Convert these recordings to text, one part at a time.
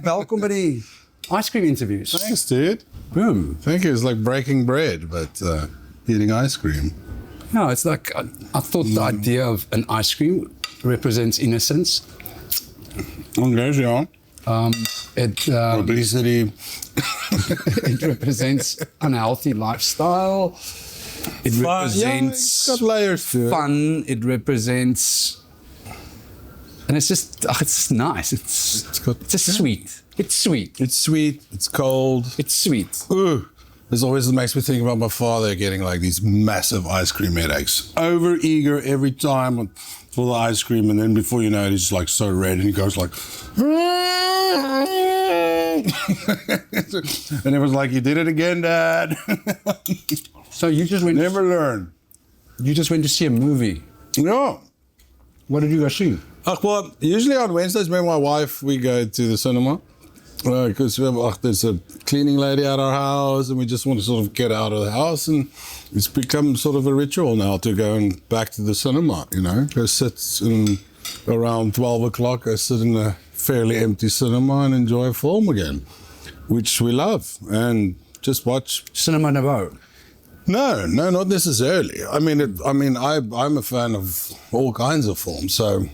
welkom by die ice cream interviews. Thanks, dude. Boom. Thank you. It's like breaking bread, but eating ice cream. No, it's like, I thought the idea of an ice cream represents innocence. Okay, yeah. Obesity. It represents unhealthy lifestyle. It represents it's got layers to it. fun. It represents, and it's just nice. It's just sweet. It's sweet. It's sweet. It's cold. It's sweet. Ooh. This always makes me think about my father getting like these massive ice cream headaches. Over eager every time for the ice cream, and then before you know it, he's like so red, and he goes like, and it was like, "You did it again, Dad." So you just went. Never learn. You just went to see a movie. No. What did you guys see? Well, usually on Wednesdays, me and my wife, we go to the cinema. Because there's a cleaning lady at our house, and we just want to sort of get out of the house, and it's become sort of a ritual now to go back to the cinema, you know. Go sit around 12 o'clock, go sit in a fairly empty cinema and enjoy a film again, which we love, and just watch. Cinema Nouveau. No, not necessarily. I'm a fan of all kinds of films, so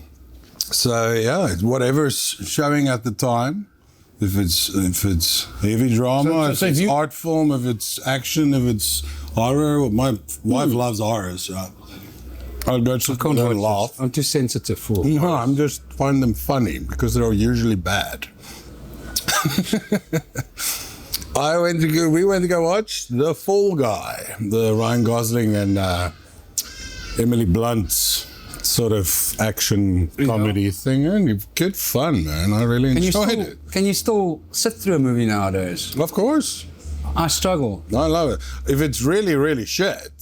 yeah, whatever's showing at the time. If it's heavy drama, if it's art film, if it's action, if it's horror. My wife loves horror, so I don't laugh. I'm too sensitive for. No, I'm just find them funny because they're usually bad. We went to go watch The Fall Guy, the Ryan Gosling and Emily Blunt's sort of action comedy thing, and good fun, man. I really enjoyed it. Can you still sit through a movie nowadays? Of course. I struggle. I love it. If it's really, really shit,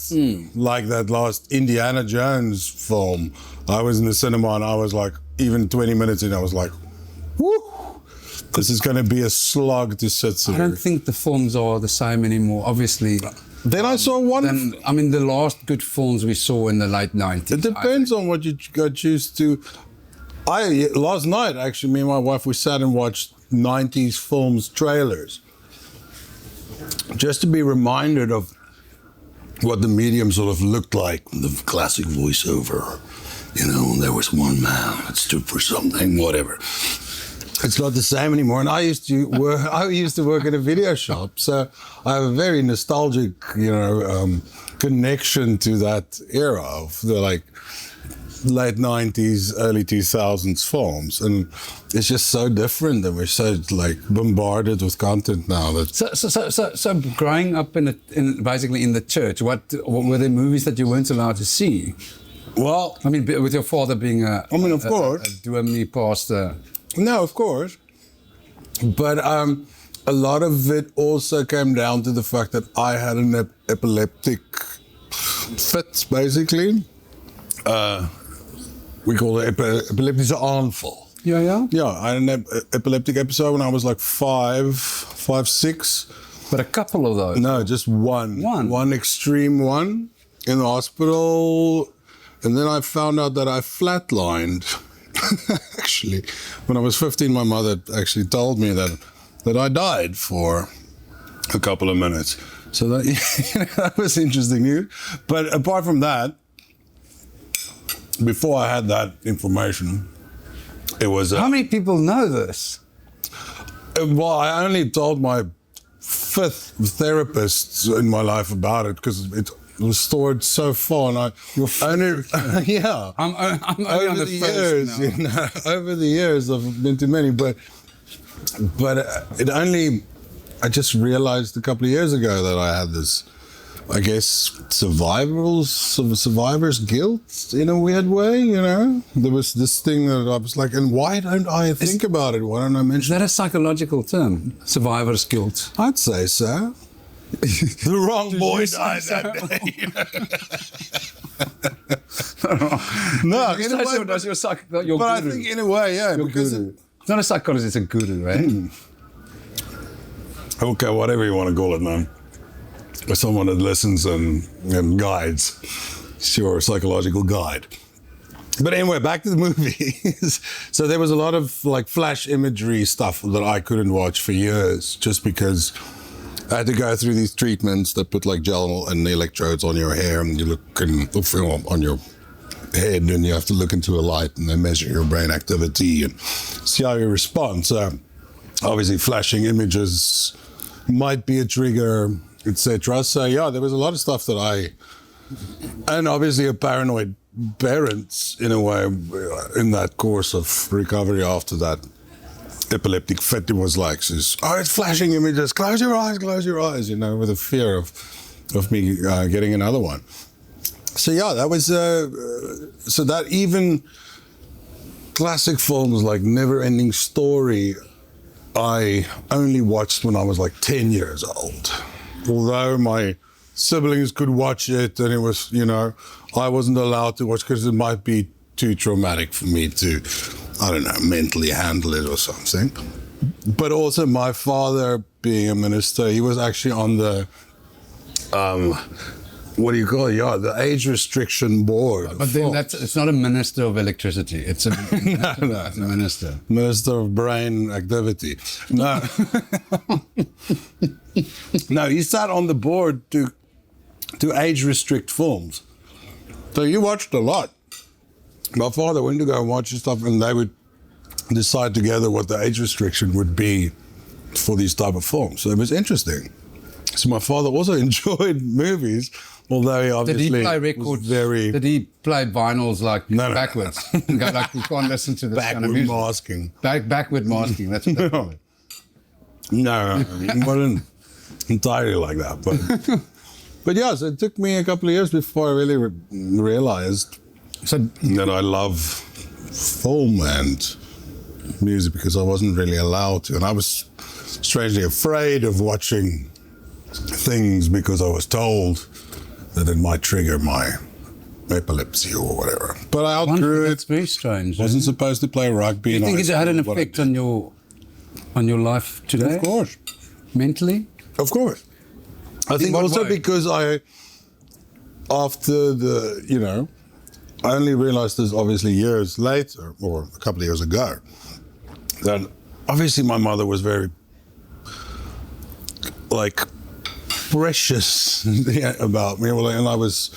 like that last Indiana Jones film, I was in the cinema and I was like, even 20 minutes in, I was like, whoo, this is going to be a slog to sit through. I don't think the films are the same anymore, obviously. Then I saw one. The last good films we saw in the late 90s. It depends on what you choose to. Last night, actually, me and my wife, we sat and watched 90s films trailers. Just to be reminded of what the medium sort of looked like. The classic voiceover. You know, there was one man that stood for something, whatever. It's not the same anymore. And I used to work at a video shop, so I have a very nostalgic, connection to that era of the late 90s, early 2000s films, and it's just so different, and we're so bombarded with content now. So growing up basically in the church, what were there movies that you weren't allowed to see? Well, with your father being a Dominee pastor. No, of course. But a lot of it also came down to the fact that I had an epileptic fit, basically. We call it epileptische aanval. Yeah? Yeah, I had an epileptic episode when I was like 5, 6. But a couple of those? No, just one. One extreme one in the hospital. And then I found out that I flatlined. Actually, when I was 15, my mother actually told me that I died for a couple of minutes. So that was interesting news. But apart from that, before I had that information, it was... How many people know this? Well, I only told my 5th therapist in my life about it because it was stored so far, and I'm only on the years, over the years I've been to many, but I just realized a couple of years ago that I had this, I guess, survivor's guilt in a weird way, There was this thing that I was like, and why don't I think about it? Why don't I mention it? Is that a psychological term, survivor's guilt? I'd say so. The wrong boy died that day. No, that's your guru. I think in a way, yeah. Because it's not a psychologist, it's a guru, right? Okay, whatever you want to call it, man. Or someone that listens and guides. Sure, psychological guide. But anyway, back to the movies. So there was a lot of like flash imagery stuff that I couldn't watch for years, just because I had to go through these treatments that put like gel and electrodes on your hair, and you look in the film on your head, and you have to look into a light, and they measure your brain activity and see how you respond. So obviously, flashing images might be a trigger, etc. So yeah, there was a lot of stuff that and obviously a paranoid parents in a way in that course of recovery after that epileptic fit. It was like, oh, it's flashing images, close your eyes, you know, with a fear of me getting another one. So yeah, that was so that even classic films like Never Ending Story I only watched when I was like 10 years old. Although my siblings could watch it, and it was, you know, I wasn't allowed to watch because it might be too traumatic for me to, I don't know, mentally handle it or something. But also my father, being a minister, he was actually on the, what do you call it? Yeah, the age restriction board. But then it's not a minister of electricity. It's a, no, it's a minister. Minister of brain activity. No. No, he sat on the board to age restrict films. So you watched a lot. My father went to go and watch stuff, and they would decide together what the age restriction would be for these type of films. So it was interesting. So my father also enjoyed movies, although he obviously did he play records? Did he play vinyls like backwards? Go like, we can't listen to this kind of music. Masking. Backward masking. That's what they call it. No, it wasn't entirely like that. But yeah, so it took me a couple of years before I really realized that I love film and music, because I wasn't really allowed to. And I was strangely afraid of watching things because I was told that it might trigger my epilepsy or whatever. But I outgrew it. It's very strange. Wasn't supposed to play rugby. Do you think it had an effect on your life today? Of course. Mentally? Of course. I think also because after the, you know, I only realized this obviously years later, or a couple of years ago, that obviously my mother was very, like, precious about me, and I was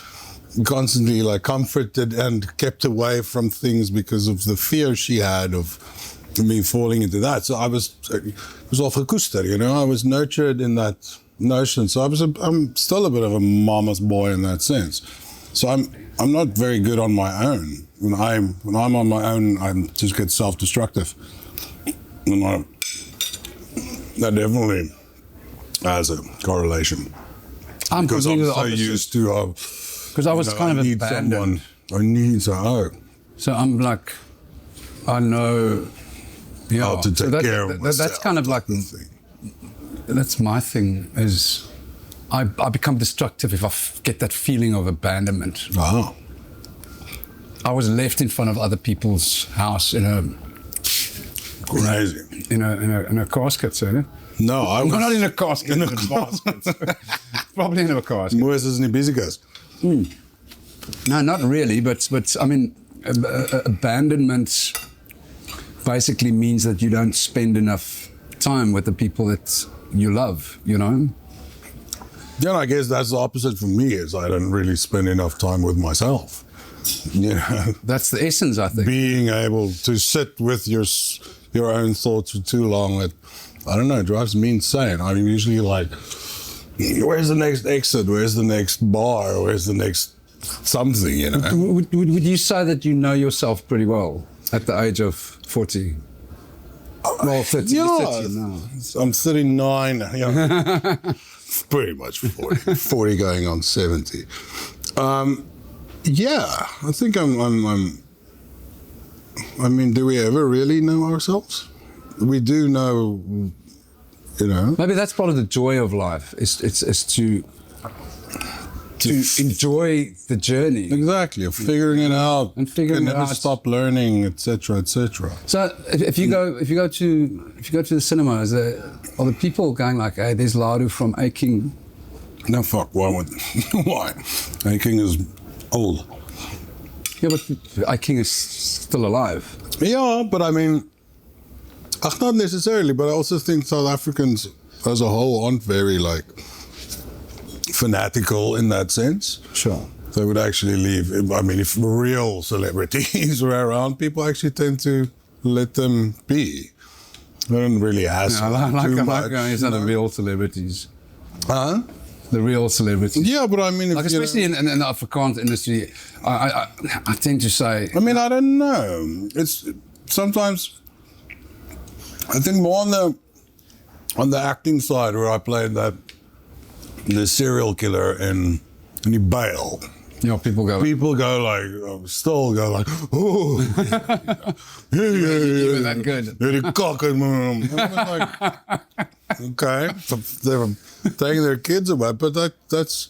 constantly like comforted and kept away from things because of the fear she had of me falling into that. So it was all gekoester, you know. I was nurtured in that notion. So I'm still a bit of a mama's boy in that sense. So I'm not very good on my own. When I'm on my own, I just get self-destructive. And that definitely has a correlation. Because I'm so used to, because I was kind of abandoned. I need someone. So I'm like, I know, how to take care of myself. That's kind of like, that's my thing, is I become destructive if I get that feeling of abandonment. Oh. I was left in front of other people's house in a casket, so. No, I was not in a casket. In a casket. Probably in a casket. Mooses nie besigers. No, not really, but I mean, abandonment basically means that you don't spend enough time with the people that you love, you know? Yeah, I guess that's the opposite for me, is I don't really spend enough time with myself. You know? That's the essence, I think. Being able to sit with your own thoughts for too long, I don't know, it drives me insane. I'm usually like, where's the next exit? Where's the next bar? Where's the next something, you know? Would you say that you know yourself pretty well at the age of 40? Well, 30, yeah, 30 now. I'm 39, yeah. Pretty much 40, 40 going on 70. Yeah, I think I mean, do we ever really know ourselves? We do know, you know. Maybe that's part of the joy of life, is to enjoy the journey. Exactly, of figuring it out, and figuring it out. Never stop learning, etc., etc. So, if you go to the cinema, are the people going like, "Hey, there's Laudo from AKING"? No, fuck. Why? Why? AKING is old. Yeah, but AKING is still alive. Yeah, but I mean, not necessarily, but I also think South Africans as a whole aren't very like fanatical in that sense. Sure. They would actually leave. I mean, if real celebrities were around, people actually tend to let them be. They don't really ask too much. It's not the real celebrities. Huh? The real celebrities. Yeah, but I mean, if, like especially in the Afrikaans industry, I tend to say. I mean, I don't know. It's sometimes. I think more on the acting side, where I played the serial killer in Bale. You know, people go like, still go like, oh, yeah, that good. The cock and like, okay, so they were taking their kids away, but that's.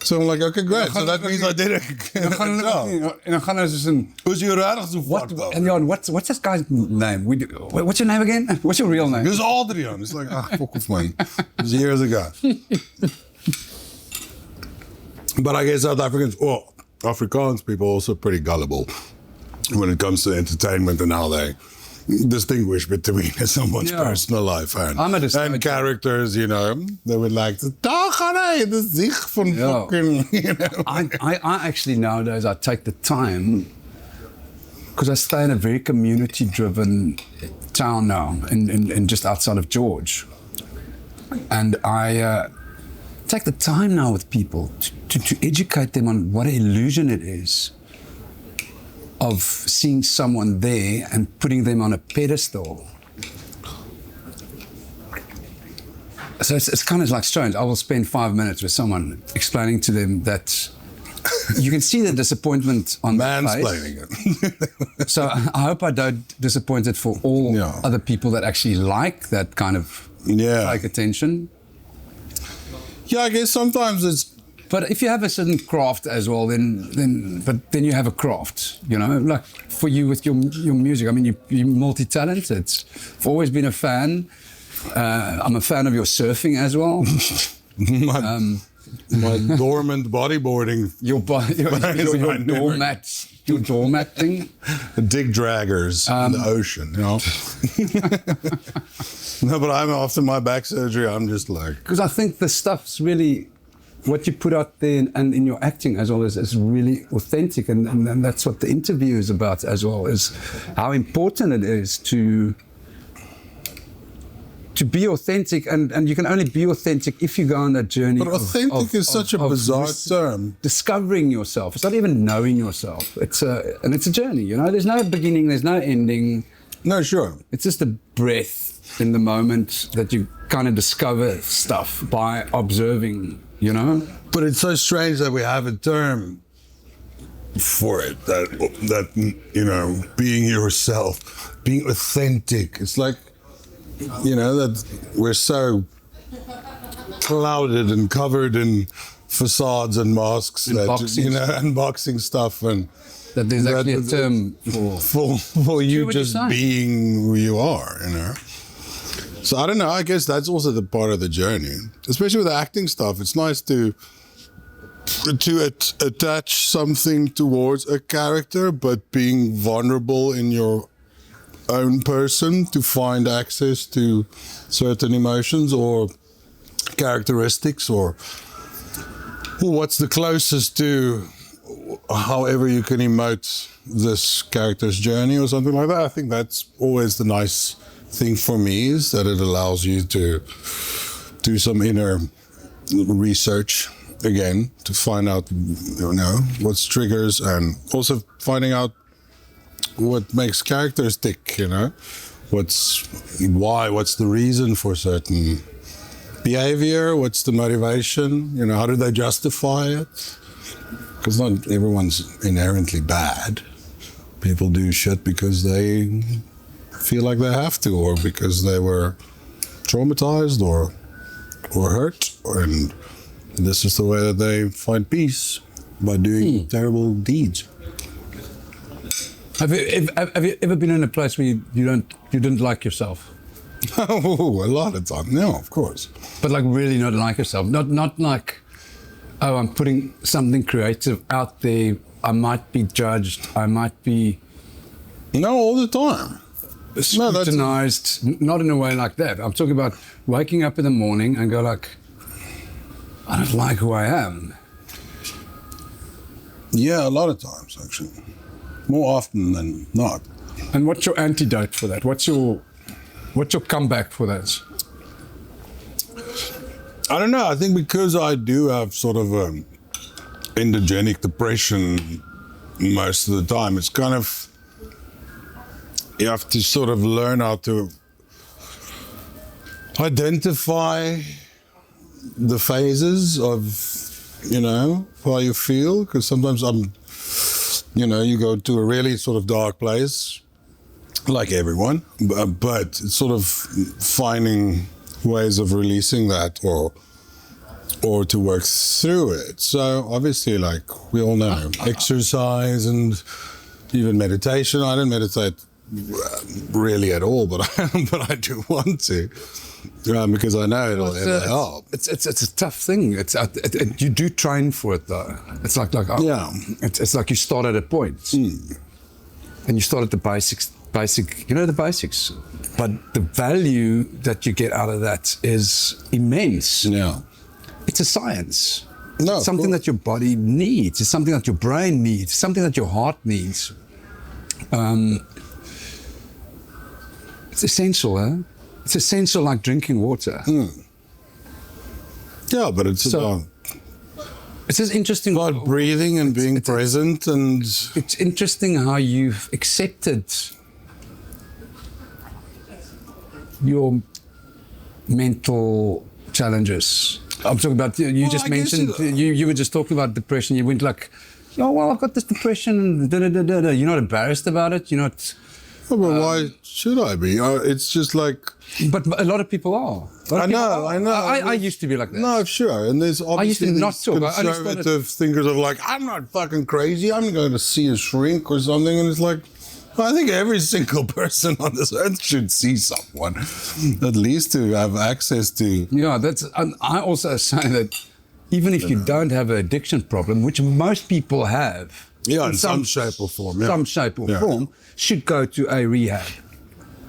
So I'm like, okay, great. So that means I did it. En dan gaan er dus een... Who's your raar so fucked up? And Jan, what's this guy's name? What's your name again? What's your real name? This is Adrian. It's like, fuck off, man. It was years ago. But I guess South Africans, Afrikaans people are also pretty gullible when it comes to entertainment and how they distinguish between someone's personal life and characters, you know. They would like to the zich van fucking, you know. I actually nowadays I take the time because I stay in a very community-driven town now, in just outside of George, and I take the time now with people to educate them on what an illusion it is of seeing someone there and putting them on a pedestal. So it's kind of like strange. I will spend 5 minutes with someone explaining to them that you can see the disappointment on their face. Mansplaining it. So I hope I don't disappoint it for all other people that actually like that kind of fake attention. Yeah, I guess sometimes it's. But if you have a certain craft as well, then you have a craft, you know. Like for you with your music, I mean, you're multi-talented. I've always been a fan. I'm a fan of your surfing as well. My dormant bodyboarding. Your doormat thing. Dig draggers in the ocean, you know. No, but after my back surgery, I'm just like. Because I think the stuff's really. What you put out there and in your acting as well is really authentic, and that's what the interview is about as well, is how important it is to be authentic, and you can only be authentic if you go on that journey. But authentic is such a bizarre term. Discovering yourself. It's not even knowing yourself. It's a journey, you know. There's no beginning, there's no ending. No, sure. It's just a breath in the moment that you kind of discover stuff by observing. You know, but it's so strange that we have a term for it. That you know, being yourself, being authentic. It's like, you know, that we're so clouded and covered in facades and masks, boxing, you know, unboxing stuff, and that there's actually a term for you just being who you are. You know. So I don't know, I guess that's also the part of the journey. Especially with the acting stuff, it's nice to attach something towards a character, but being vulnerable in your own person to find access to certain emotions or characteristics, or what's the closest to however you can emote this character's journey or something like that. I think that's always the nice thing for me, is that it allows you to do some inner research again to find out, you know, what's triggers, and also finding out what makes characters tick, you know, what's the reason for certain behavior, what's the motivation, you know, how do they justify it? Because not everyone's inherently bad. People do shit because they feel like they have to, or because they were traumatized or hurt, and this is the way that they find peace, by doing terrible deeds. Have you ever been in a place where you didn't like yourself? Oh, a lot of times. No, of course. But like really not like yourself. Not like, oh, I'm putting something creative out there I might be judged, I might be No, all the time. scrutinized, not in a way like that. I'm talking about waking up in the morning and go like, I don't like who I am. Yeah, a lot of times, actually. More often than not. And what's your antidote for that? What's your comeback for that? I don't know. I think because I do have sort of endogenic depression most of the time, it's kind of, you have to sort of learn how to identify the phases of, you know, how you feel. Because sometimes you go to a really sort of dark place, like everyone, but it's sort of finding ways of releasing that or to work through it. So obviously, like we all know, exercise and even meditation. I don't meditate really at all, but I do want to, because I know it'll help. It's a tough thing. You do train for it though. It's like yeah. It's like you start at a point, and you start at the basics. The basics. But the value that you get out of that is immense. Yeah. It's a science. No, It's something that your body needs. It's something that your brain needs. Something that your heart needs. It's essential, huh? It's essential like drinking water. Yeah, but it's about just interesting. about breathing and being present, and It's interesting how you've accepted your mental challenges. I'm talking about, you just I guess mentioned, you were just talking about depression. You went like, oh, well, I've got this depression. You're not embarrassed about it. You're not. oh, but why should I be? It's just like, But a lot of people are. I know. I used to be like that. No, sure. And there's obviously to these not talk. I only conservative thinkers of like, I'm not fucking crazy. I'm going to see a shrink or something. And it's like, I think every single person on this earth should see someone, at least to have access to. Yeah, I also say that even if you don't have an addiction problem, which most people have, Yeah, in some shape or form. Yeah. some shape or form, should go to a rehab.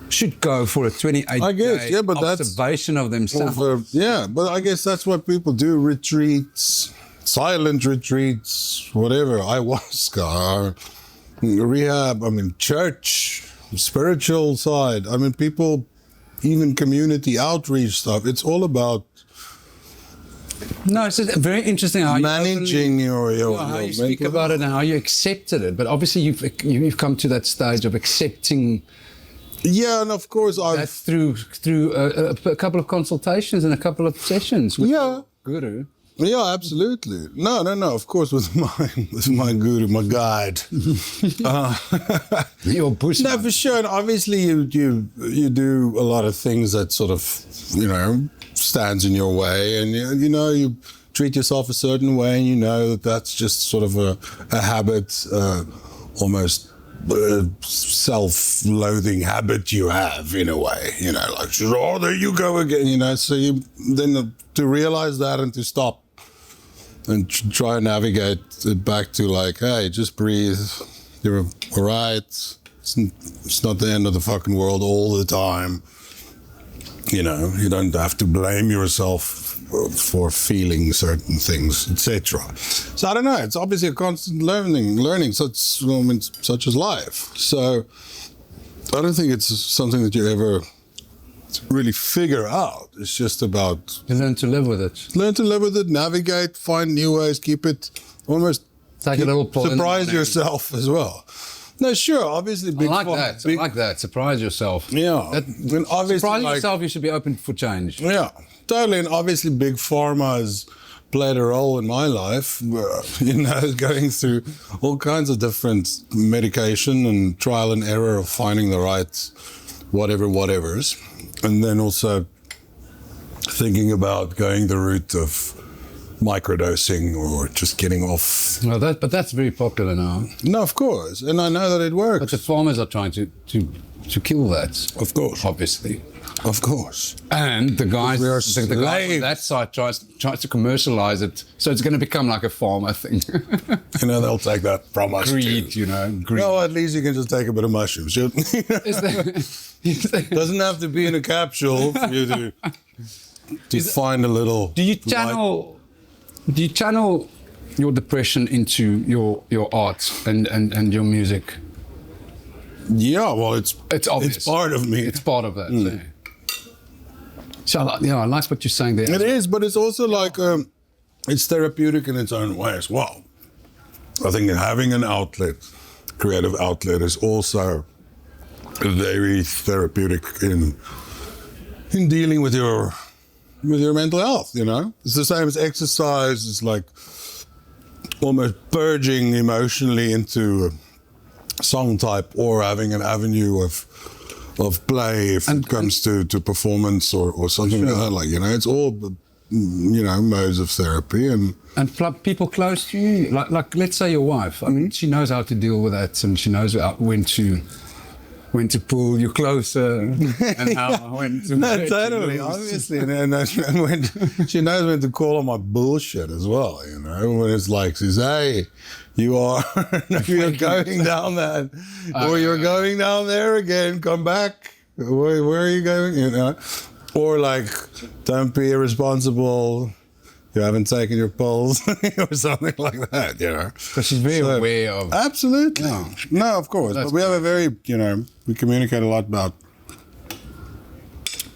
Should go for a 28-day but that's observation of themselves. But I guess that's what people do. Retreats, silent retreats, whatever, ayahuasca, rehab, I mean, church, spiritual side. I mean, people, even community outreach stuff, it's all about No, it's just very interesting how managing how you speak mental about it and how you accepted it. But obviously you've come to that stage of accepting Yeah, and of course that through a couple of consultations and a couple of sessions with your guru. Yeah, absolutely. No. Of course, with my guru, my guide. Your bushman. No, for sure. And obviously, you do a lot of things that sort of, stands in your way, and you treat yourself a certain way, and you know that that's just sort of a habit, almost. Self-loathing habit you have in a way, like, oh, there you go again, so you then to realize that and to stop and try and navigate it back to like, hey, just breathe, you're all right, it's not the end of the fucking world all the time, you don't have to blame yourself for feeling certain things, etc. So I don't know. It's obviously a constant learning, such as life. So I don't think it's something that you ever really figure out. It's just about You learn to live with it. Learn to live with it, navigate, find new ways, keep it almost. Take a little pull. Surprise yourself as well. No, sure. Obviously, big. I like that. Surprise yourself. Yeah. And obviously, surprise yourself. You should be open for change. Yeah. Totally, and obviously Big Pharma has played a role in my life, going through all kinds of different medication and trial and error of finding the right whatevers. And then also thinking about going the route of microdosing or just getting off. Well, but that's very popular now. No, of course, and I know that it works. But the farmers are trying to to kill that. Of course. Obviously. Of course. And the guys, We are the guy on that side tries to commercialize it, so it's going to become like a farmer thing. You know, they'll take that from us Greed, too. you know. Greed. No, at least you can just take a bit of mushrooms. Doesn't have to be in a capsule for you to find a little. Do you channel your depression into your art and your music? Yeah, well, it's obvious. It's part of me. It's part of that. Yeah. So I like what you're saying there. It is, but it's also like it's therapeutic in its own way as well. I think that having an outlet, creative outlet, is also very therapeutic in dealing with your mental health. You know, it's the same as exercise. It's like almost purging emotionally into a song type, or having an avenue of play if it comes to performance or something like that. Like, you know, it's all, you know, modes of therapy. And people close to you, like let's say your wife. I mean, she knows how to deal with that, and she knows when to pull you closer and when to. No, totally, obviously, and when she knows when to call on my bullshit as well. You know, when it's like, says, "Hey, you're going down that, or you're going down there again. Come back. Where are you going?" You know, or like, "Don't be irresponsible. You haven't taken your pills," or something like that. You know, because she's very aware of. Absolutely. No, of course. But we have a very, you know, we communicate a lot about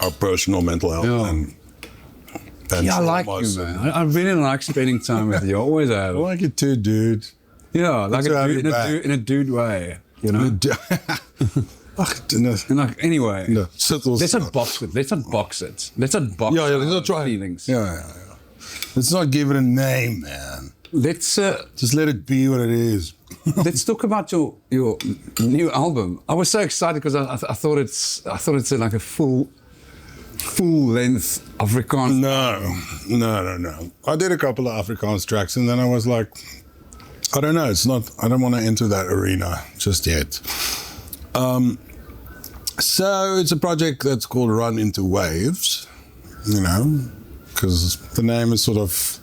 our personal mental health. Yeah. And I like you, man. I really like spending time with you. I always have. I like it too, dude. Yeah, like in a dude way, you know. Anyway, no. Let's not box it. Let's not box it. Let's not box. Let's not try feelings. Yeah. Let's not give it a name, man. Let's just let it be what it is. Let's talk about your new album. I was so excited because I thought it's like a full length Afrikaans. No. I did a couple of Afrikaans tracks, and then I was like, I don't know. I don't want to enter that arena just yet. So it's a project that's called Run Into Waves. You know, because the name is sort of,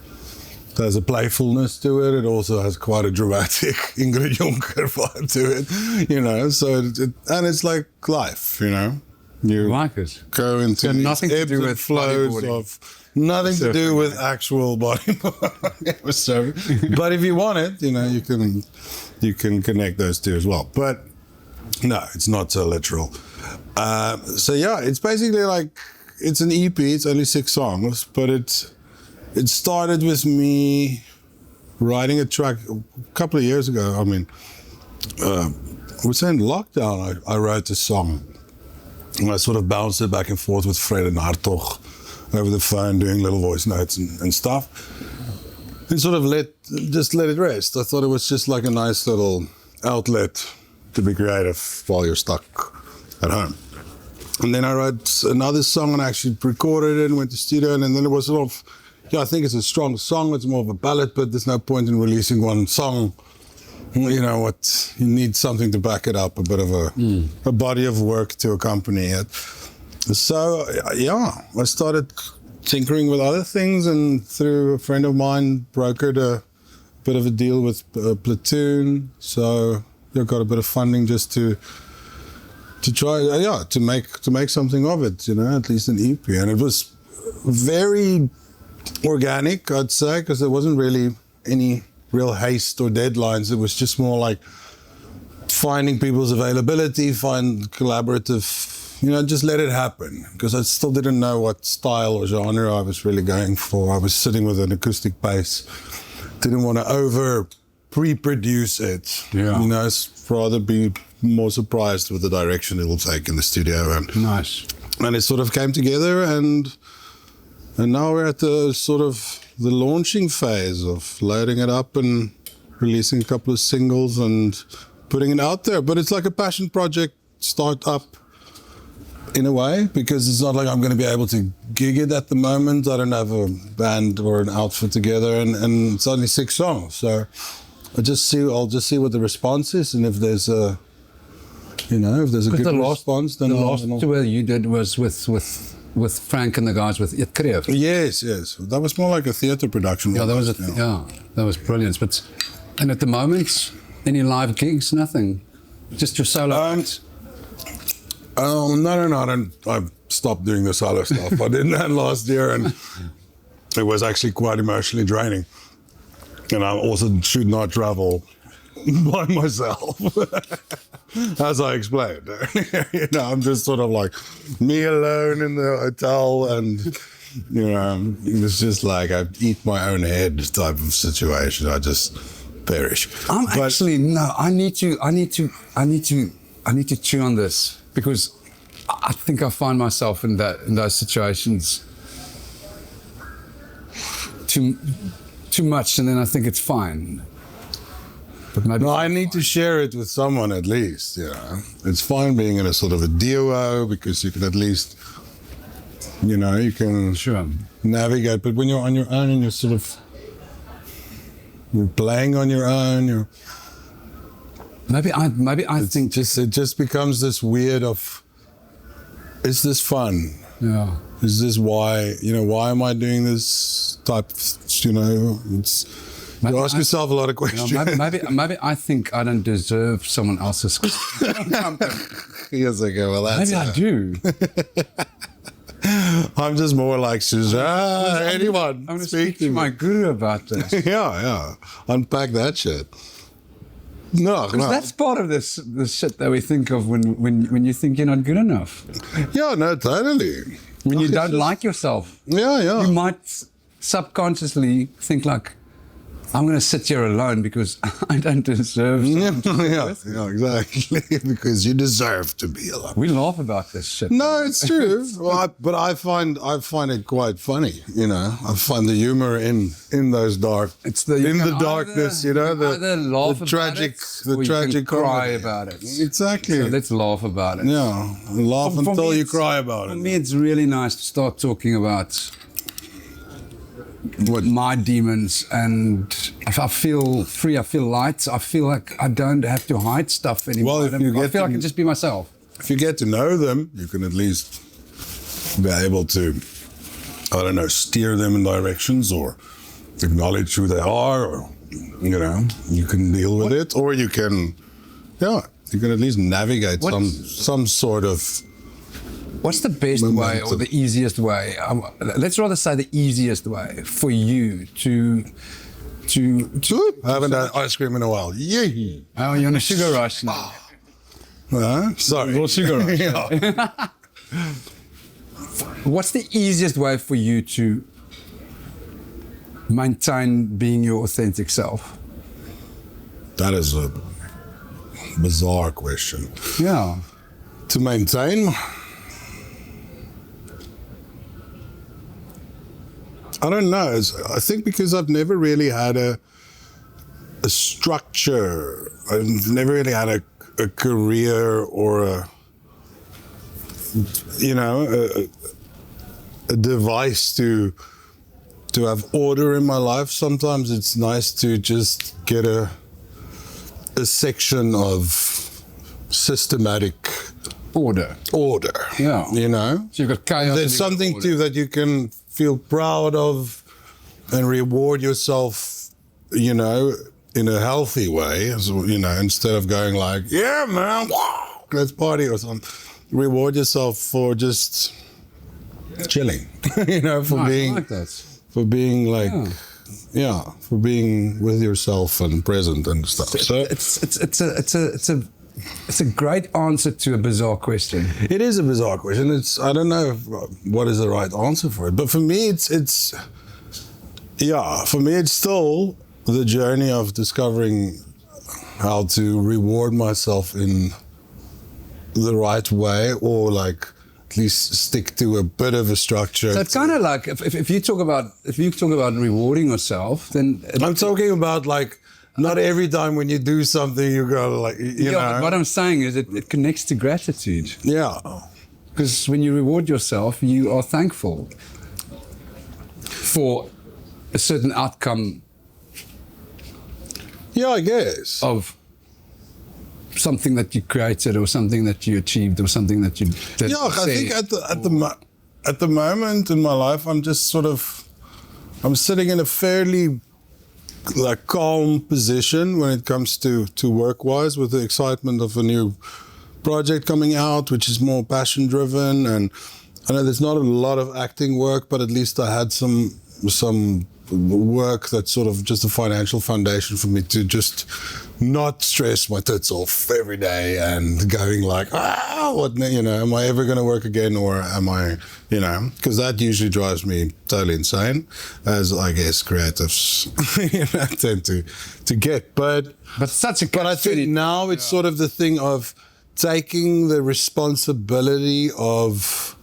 there's a playfulness to it. It also has quite a dramatic Ingrid Jonker vibe to it, you know. So and it's like life, you know. You like it. Go into nothing to ebbs do and with flows of nothing to do with actual body. So, but if you want it, you know, you can connect those two as well. But no, it's not so literal. So yeah, it's basically like, it's an EP, it's only 6 songs, but it started with me writing a track a couple of years ago. I mean, I was in lockdown, I wrote a song, and I sort of bounced it back and forth with Fred and Hartog over the phone, doing little voice notes and stuff, and sort of let it rest. I thought it was just like a nice little outlet to be creative while you're stuck at home. And then I wrote another song and actually recorded it and went to studio, and then it was sort of, I think it's a strong song, it's more of a ballad, but there's no point in releasing one song. You know what, you need something to back it up, a bit of a body of work to accompany it. So yeah, I started tinkering with other things, and through a friend of mine brokered a bit of a deal with Platoon. So I got a bit of funding just to try, to make something of it, you know, at least an EP. And it was very organic, I'd say, because there wasn't really any real haste or deadlines. It was just more like finding people's availability, find collaborative, you know, just let it happen. Because I still didn't know what style or genre I was really going for. I was sitting with an acoustic bass, didn't want to pre-produce it. Yeah. You know, rather be more surprised with the direction it will take in the studio. And nice. And it sort of came together, and now we're at the sort of the launching phase of loading it up and releasing a couple of singles and putting it out there. But it's like a passion project, start up in a way, because it's not like I'm going to be able to gig it at the moment. I don't have a band or an outfit together, and it's only 6 songs. So I'll just see what the response is, and if there's You know, if there's a good response, then the last tour you did was with Frank and the guys with It Kreef. Yes, yes. That was more like a theatre production. Yeah, that was that was brilliant. And at the moment, any live gigs? Nothing. Just your solo act? No. I stopped doing the solo stuff. I did that last year, and it was actually quite emotionally draining. And I also should not travel by myself, as I explained. You know, I'm just sort of like me alone in the hotel, and you know, it's just like I eat my own head type of situation. I just perish. I need to chew on this, because I think I find myself in those situations too much, and then I think it's fine. But maybe I need to share it with someone at least. You know, it's fine being in a sort of a duo, because you can at least, you know, you can navigate. But when you're on your own and you're playing on your own, maybe I think it just becomes this weird of, is this fun? Yeah. Is this why am I doing this type of, you ask yourself a lot of questions. You know, maybe I think I don't deserve someone else's. Yes, okay, well that's maybe I do. I'm just more like Suzanne. Anyone? I'm going to speak to my guru about this. Yeah. Unpack that shit. No. That's part of this shit that we think of when you think you're not good enough. Yeah, no, totally. When you don't like yourself. Yeah. You might subconsciously think like, I'm going to sit here alone because I don't deserve someone. Yeah, exactly. Because you deserve to be alone. We laugh about this shit. No, it's true. But I find it quite funny. You know, I find the humor in those darkness. You know, the tragic cry about it. Exactly. So let's laugh about it. Yeah, laugh until you cry about it. For me, it's really nice to start talking about my demons, and I feel free, I feel light, I feel like I don't have to hide stuff anymore. Well, I feel like I can just be myself. If you get to know them, you can at least be able to, I don't know, steer them in directions, or acknowledge who they are, or, you know, you can deal with it, or you can, you can at least navigate some sort of. What's the best way or the easiest way? Let's rather say the easiest way for you to I haven't had ice cream in a while. Yay! Oh, you're on a sugar rush now. Sorry. A little sugar rush. What's the easiest way for you to maintain being your authentic self? That is a bizarre question. Yeah. To maintain? I don't know. I think because I've never really had a structure. I've never really had a career or a device to have order in my life. Sometimes it's nice to just get a section of systematic order. Yeah. You know? So you've got chaos. There's something too that you can feel proud of and reward yourself, you know, in a healthy way, you know, instead of going like, yeah, man, let's party or something. Reward yourself for just chilling, you know, for being with yourself and present and stuff. So it's a great answer to a bizarre question. It is a bizarre question. I don't know what is the right answer for it, but for me, it's still the journey of discovering how to reward myself in the right way, or like at least stick to a bit of a structure. So it's kind of like if you talk about rewarding yourself, then I'm talking about like. Not every time when you do something, you go like, you know. But what I'm saying is it connects to gratitude. Yeah. Because when you reward yourself, you are thankful for a certain outcome. Yeah, I guess. Of something that you created or something that you achieved or something that you did? Yeah, I think at the moment in my life, I'm just sort of, I'm sitting in a fairly like calm position when it comes to work-wise, with the excitement of a new project coming out, which is more passion-driven. And I know there's not a lot of acting work, but at least I had some work that's sort of just a financial foundation for me to just not stress my tits off every day and going like, what, you know, am I ever going to work again, or am I, you know, because that usually drives me totally insane, as I guess creatives you know, tend to get. But such a I think now it's sort of the thing of taking the responsibility of,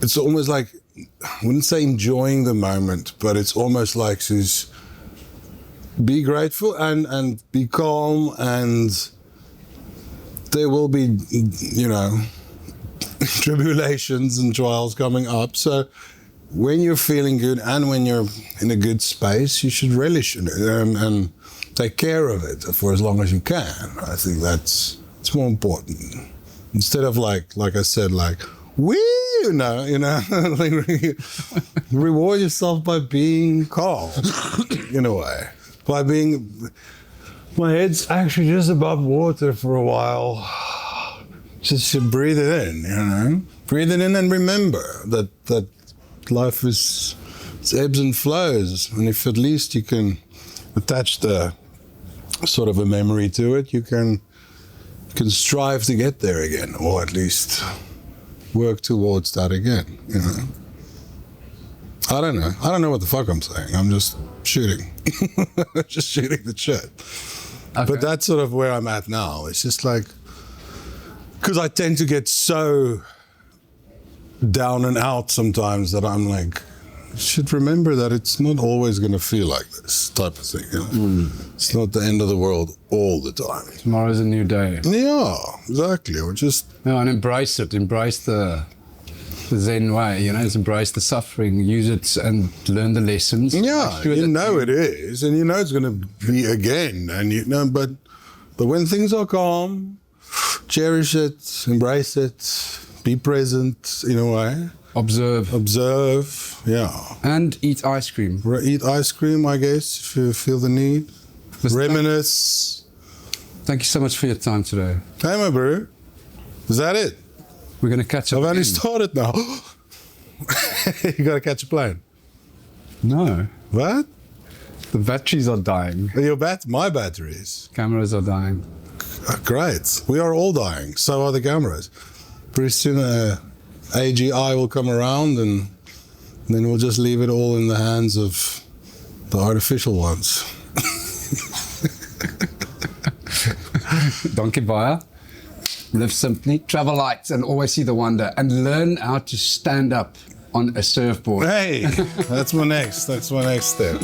it's almost like, I wouldn't say enjoying the moment, but it's almost like to be grateful and be calm, and there will be, you know, tribulations and trials coming up. So when you're feeling good and when you're in a good space, you should relish in it and take care of it for as long as you can. I think it's more important. Instead of like I said, like, you know, like, reward yourself by being calm, in a way. By being, my head's actually just above water for a while. Just to breathe it in, you know. Breathe it in and remember that life is, it's ebbs and flows. And if at least you can attach the sort of a memory to it, you can strive to get there again, or at least work towards that again, you know. I don't know what the fuck I'm saying. I'm just shooting. Just shooting the shit. Okay. But that's sort of where I'm at now. It's just like, because I tend to get so down and out sometimes that I'm like, you should remember that it's not always going to feel like this type of thing. You know? It's not the end of the world all the time. Tomorrow's a new day. Yeah, exactly. Or just... No, and embrace it. Embrace the Zen way, you know, embrace the suffering, use it and learn the lessons. Yeah, sure you know it is, and you know it's going to be again, and you know, but when things are calm, cherish it, embrace it, be present in a way. Observe, yeah. And eat ice cream. Eat ice cream, I guess, if you feel the need. Reminisce. Thank you so much for your time today. Hey, my bro. Is that it? We're going to catch up. I've only started now. You got to catch a plane. No. What? The batteries are dying. My batteries. Cameras are dying. Great. We are all dying. So are the cameras. Pretty soon AGI will come around, and then we'll just leave it all in the hands of the artificial ones. Donkey buyer. Live simply, travel light, and always see the wonder, and learn how to stand up on a surfboard. Hey, that's my next step.